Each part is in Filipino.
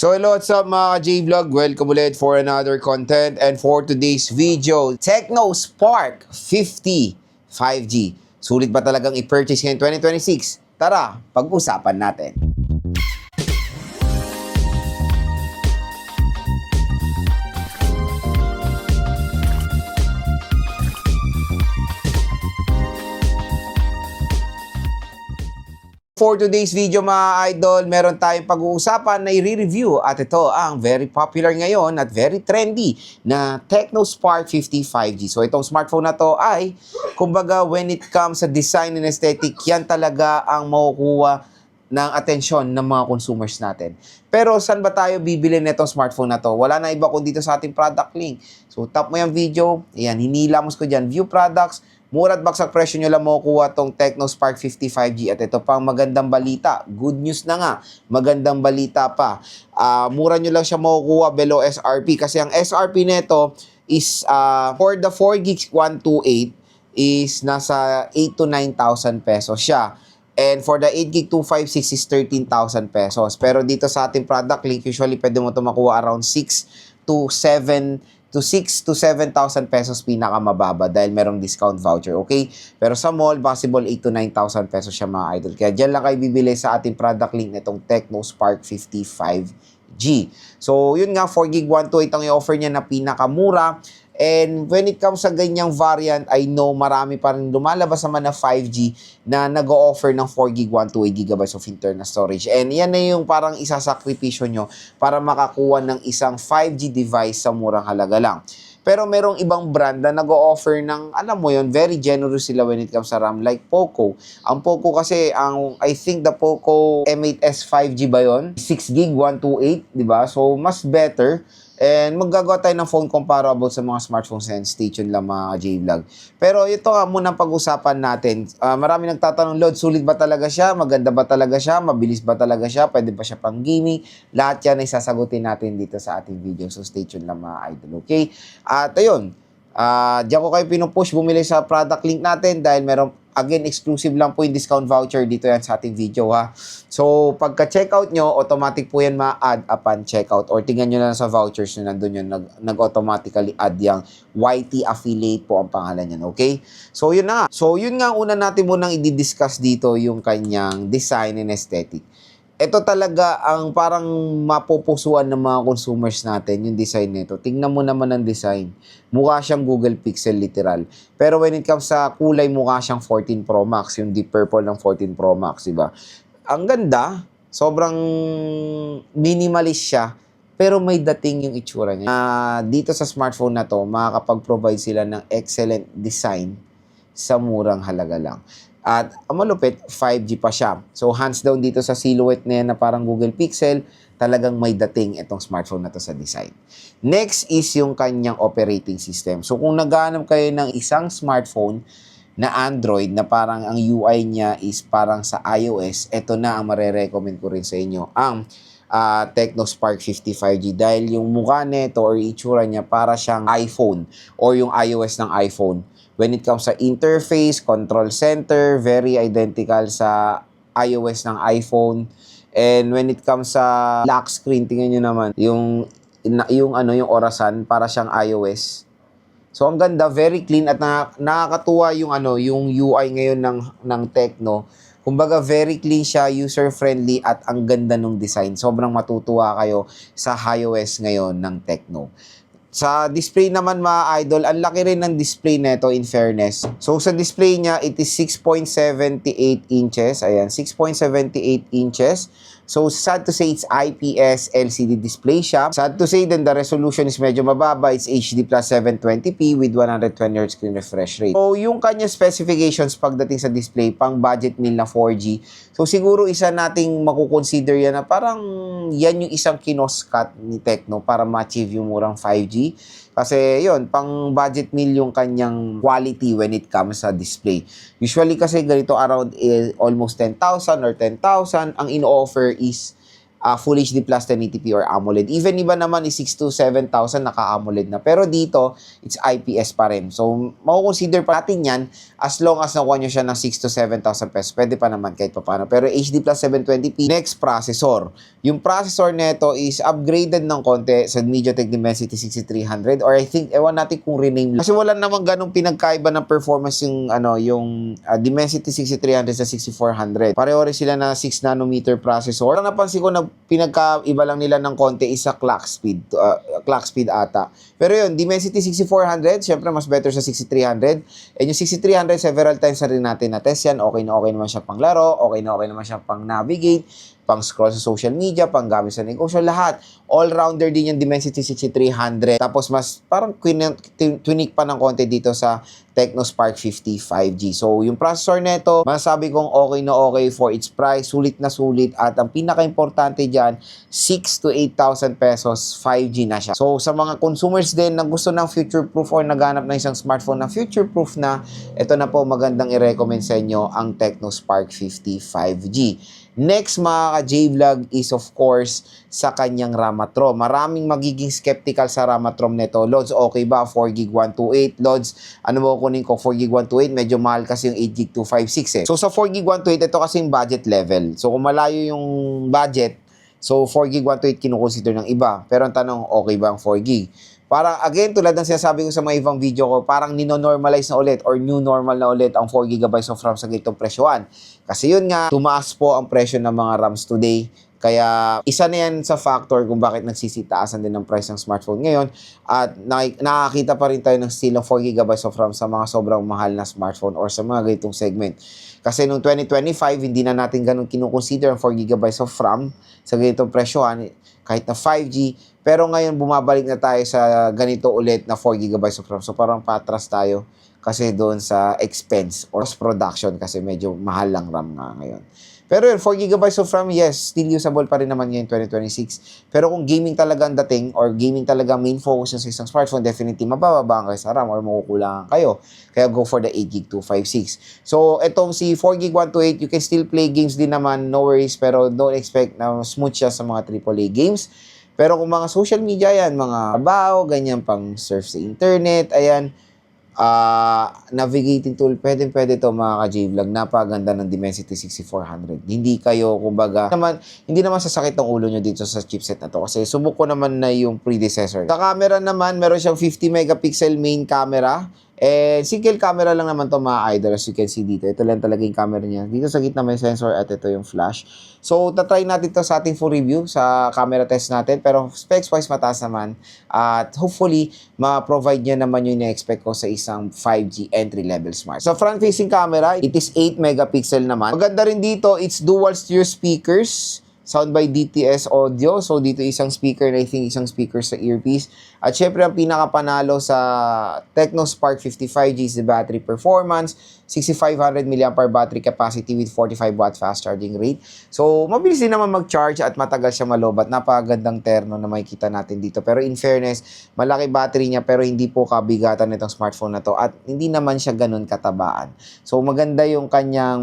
So hello, what's up mga J-Vlog? Welcome ulit for another content. And for today's video, Tecno Spark 50 5G. Sulit ba talagang i-purchase ngayon 2026? Tara, pag-usapan natin. For today's video mga idol, meron tayong pag-uusapan na i-review at ito ang very popular ngayon at very trendy na Tecno Spark 50 5G. So itong smartphone na to ay, kumbaga when it comes sa design and aesthetic, yan talaga ang makukuha ng atensyon ng mga consumers natin. Pero saan ba tayo bibili nitong smartphone na to? Wala na iba kundi dito sa ating product link. So tap mo yung video, ayan, hinilamos ko dyan, view products, mura at baksak presyo nyo lang makukuha tong Tecno Spark 50 5G. At ito pang magandang balita. Good news na nga. Magandang balita pa. Mura nyo lang siya makukuha below SRP. Kasi ang SRP nito is for the 4 gigs 128 is nasa 8 to 9,000 pesos siya. And for the 8 gig 256 is 13,000 pesos. Pero dito sa ating product link, usually pwede mo ito makuha around 6 to 7,000 pesos pinakamababa dahil merong discount voucher, okay? Pero sa mall, possible 8 to 9,000 pesos siya mga idol. Kaya dyan lang kayo bibili sa ating product link nitong Tecno Spark 50 5G. So, yun nga, 4 gig 128 ang i-offer niya na pinakamura. And when it comes sa ganyang variant, I know marami pa rin lumalabas naman na 5G na nag-o-offer ng 4 gig 128 gigabytes of internal storage. And yan na yung parang isasakripisyo nyo para makakuha ng isang 5G device sa murang halaga lang. Pero merong ibang brand na nag-o-offer ng, alam mo yun, very generous sila when it comes sa RAM, like Poco. Ang Poco kasi, I think the Poco M8s 5G ba yun? 6 gig 128, di ba? So, mas better. And maggagawa tayo ng phone comparable sa mga smartphones and stay tuned lang mga J-Vlog. Pero ito nga muna pag-usapan natin. Marami nagtatanong, Lord, sulit ba talaga siya? Maganda ba talaga siya? Mabilis ba talaga siya? Pwede ba siya pang gaming? Lahat yan ay sasagutin natin dito sa ating video. So stay tuned lang mga idol, okay? At ayun, diyan ko kayo pinupush bumili sa product link natin dahil meron, again, exclusive lang po yung discount voucher dito yan sa ating video ha. So, pagka-checkout nyo, automatic po yan ma-add upon checkout or tingnan nyo lang sa vouchers na nandun yun, nag-automatically add yung YT affiliate po ang pangalan yan, okay? So, yun na nga. So, yun nga una natin munang i-discuss dito yung kanyang design and aesthetic. Ito talaga ang parang mapupusuan ng mga consumers natin, yung design nito. Tingnan mo naman ang design. Mukha siyang Google Pixel literal. Pero when it comes sa kulay, mukha siyang 14 Pro Max, yung deep purple ng 14 Pro Max, diba? Ang ganda, sobrang minimalist siya, pero may dating yung itsura niya. Dito sa smartphone na to, makakapag-provide sila ng excellent design sa murang halaga lang. At ang malupit, 5G pa siya. So, hands down dito sa silhouette na yan na parang Google Pixel, talagang may dating itong smartphone na to sa design. Next is yung kanyang operating system. So, kung naghahanap kayo ng isang smartphone na Android na parang ang UI niya is parang sa iOS, ito na ang marerecommend ko rin sa inyo. Ang Tecno Spark 50 5G dahil yung mukha nito or itsura niya para siyang iPhone or yung iOS ng iPhone. When it comes sa interface, control center, very identical sa iOS ng iPhone. And when it comes sa lock screen, tingnan nyo naman, yung orasan, para siyang iOS. So, ang ganda, very clean at nakakatuwa yung UI ngayon ng Tecno. Kumbaga, very clean siya, user-friendly at ang ganda ng design. Sobrang matutuwa kayo sa iOS ngayon ng Tecno. Sa display naman mga idol, ang laki rin ng display nito in fairness. So sa display niya, it is 6.78 inches. Ayan, 6.78 inches. So sad to say, it's IPS LCD display siya. Sad to say then the resolution is medyo mababa. It's HD plus 720p with 120Hz screen refresh rate. So yung kanya specifications pagdating sa display, pang budget meal na 4G. So siguro isa nating makukonsider yan na parang yan yung isang kinoskat ni Tecno para ma-achieve yung murang 5G. Kasi yun, pang budget meal yung kanyang quality when it comes sa display. Usually kasi ganito around almost 10,000 or 10,000, ang in-offer is Full HD Plus 1080p or AMOLED. Even iba naman is 6 to 7,000 naka-AMOLED na. Pero dito, it's IPS pa rin. So, mako-consider pa natin yan as long as nakuha nyo siya ng 6 to 7,000 pesos. Pwede pa naman kahit pa paano. Pero HD Plus 720p, next processor. Yung processor neto is upgraded ng konti sa MediaTek Dimensity 6300 or I think, ewan natin kung rename lang. Kasi wala namang ganong pinagkaiba ng performance yung, Dimensity 6300 sa 6400. Pareho rin sila na 6 nanometer processor. Ang napansin ko na pinagkaiba lang nila ng konti is sa clock speed ata. Pero yun, Dimensity 6400, syempre mas better sa 6300. And yung 6300, several times na rin natin na-test yan. Okay na okay naman siya pang laro, okay na okay naman siya pang navigate, pang scroll sa social media, pang gamit sa negosyo, lahat. All-rounder din yung Dimensity 6300. Tapos mas parang tweak pa ng konti dito sa Tecno Spark 50 5G. So, yung processor neto, masasabi kong okay na okay for its price, sulit na sulit, at ang pinaka-importante dyan, 6 to 8,000 pesos, 5G na siya. So, sa mga consumers din na gusto ng future-proof or naghanap ng isang smartphone na future-proof na, ito na po magandang i-recommend sa inyo ang Tecno Spark 50 5G. Next mga ka-J-Vlog is of course sa kanyang RAM at ROM. Maraming magiging skeptical sa RAM at ROM nito. Lods, okay ba? 4GB 128. Lods, ano ba kunin ko? 4GB 128. Medyo mahal kasi yung 8GB 256 eh. So sa 4GB 128, ito kasi yung budget level. So kung malayo yung budget, so 4GB 128 kinukonsider ng iba. Pero ang tanong, okay ba ang 4GB? Parang, again, tulad ng sinasabi ko sa mga ibang video ko, parang nino-normalize na ulit or new normal na ulit ang 4GB of RAM sa ganitong presyoan. Kasi yun nga, tumaas po ang presyo ng mga RAMs today. Kaya, isa na yan sa factor kung bakit nagsisitaasan din ng price ng smartphone ngayon. At nakakita pa rin tayo ng still ng 4GB of RAM sa mga sobrang mahal na smartphone or sa mga ganitong segment. Kasi noong 2025, hindi na natin ganun kinukonsider ang 4GB of RAM sa ganitong presyoan, kahit na 5G. Pero ngayon, bumabalik na tayo sa ganito ulit na 4GB of RAM. So, parang patras tayo kasi doon sa expense or production kasi medyo mahal lang RAM nga ngayon. Pero yun, 4GB of RAM, yes, still usable pa rin naman ngayon 2026. Pero kung gaming talaga ang dating or gaming talaga main focus sa isang smartphone, definitely mabababa kayo sa RAM or makukulangan kayo. Kaya go for the 8GB 256. So, etong si 4GB 128, you can still play games din naman, no worries, pero don't expect na smooth siya sa mga AAA games. Pero kung mga social media yan, mga trabaho, ganyan, pang surf sa internet, ayan, navigating tool, pwede to mga ka-J-Vlog. Napaganda ng Dimensity 6400. Hindi kayo, kumbaga, hindi naman sasakit ng ulo nyo dito sa chipset na to. Kasi subok ko naman na yung predecessor. Sa camera naman, meron siyang 50 megapixel main camera. And single camera lang naman to mga idol, as you can see dito. Ito lang talaga yung camera niya. Dito sa gitna may sensor at ito yung flash. So, tatry natin to sa ating full review sa camera test natin. Pero specs-wise mataas naman. At hopefully, ma-provide niya naman yung na-expect ko sa isang 5G entry-level smart. So, front-facing camera, it is 8 megapixel naman. Maganda rin dito, it's dual stereo speakers. Sound by DTS audio. So, dito isang speaker na I think isang speaker sa earpiece. At syempre, ang pinakapanalo sa Tecno Spark 55G is the battery performance. 6,500 mAh battery capacity with 45 watt fast charging rate. So, mabilis din naman mag-charge at matagal siya malobat. Napakagandang terno na makikita natin dito. Pero in fairness, malaki battery niya pero hindi po kabigatan nitong smartphone na to. At hindi naman siya ganun katabaan. So, maganda yung kanyang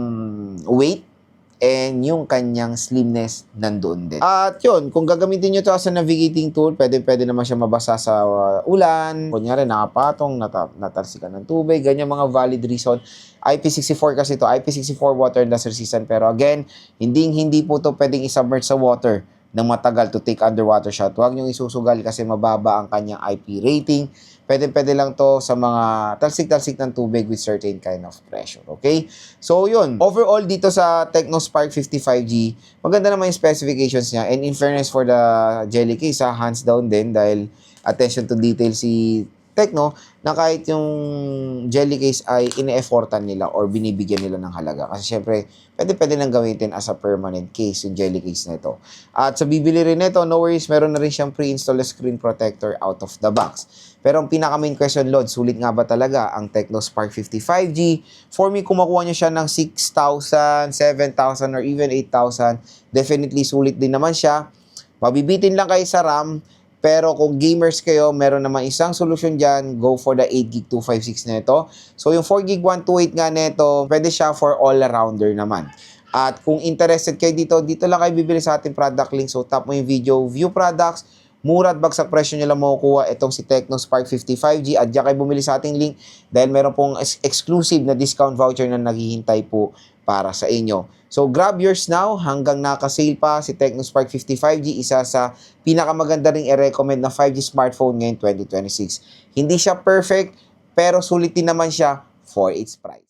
weight. And yung kanyang slimness nandoon din. At yun, kung gagamitin nyo ito as a navigating tool, pwede naman siya mabasa sa ulan. Kunyari, nakapatong, natalsikan ng tubig, ganyan mga valid reason. IP64 kasi ito, IP64 water loss resistant. Pero again, hindi po ito pwedeng isubmerge sa water ng matagal to take underwater shot. Huwag nyo isusugal kasi mababa ang kanyang IP rating. Pwede lang to sa mga talsik-talsik ng tubig with certain kind of pressure. Okay? So, yun. Overall, dito sa Tecno Spark 55G, maganda naman yung specifications niya. And in fairness for the jelly case, hands down din dahil attention to detail si Tecno na kahit yung jelly case ay ine-effortan nila or binibigyan nila ng halaga. Kasi syempre, pwede nang gamitin as a permanent case yung jelly case na ito. At sa bibili rin nito, no worries, meron na rin siyang pre-installed screen protector out of the box. Pero ang pinaka-main question, Lord, sulit nga ba talaga ang Tecno Spark 55G? For me, kung makuha nyo siya ng 6,000, 7,000, or even 8,000, definitely sulit din naman siya. Mabibitin lang kayo sa RAM. Pero kung gamers kayo, meron naman isang solusyon dyan, go for the 8GB 256 na ito. So yung 4GB 128 nga nito, pwede siya for all-rounder naman. At kung interested kayo dito lang kayo bibili sa ating product link. So tap mo yung video, view products, mura at bagsak presyo nyo lang makukuha itong si Tecno Spark 55G at diyan kayo bumili sa ating link dahil meron pong exclusive na discount voucher na naghihintay po para sa inyo. So grab yours now hanggang naka-sale pa si Tecno Spark 55G, isa sa pinakamaganda ring i-recommend na 5G smartphone ngayon 2026. Hindi siya perfect pero sulit din naman siya for its price.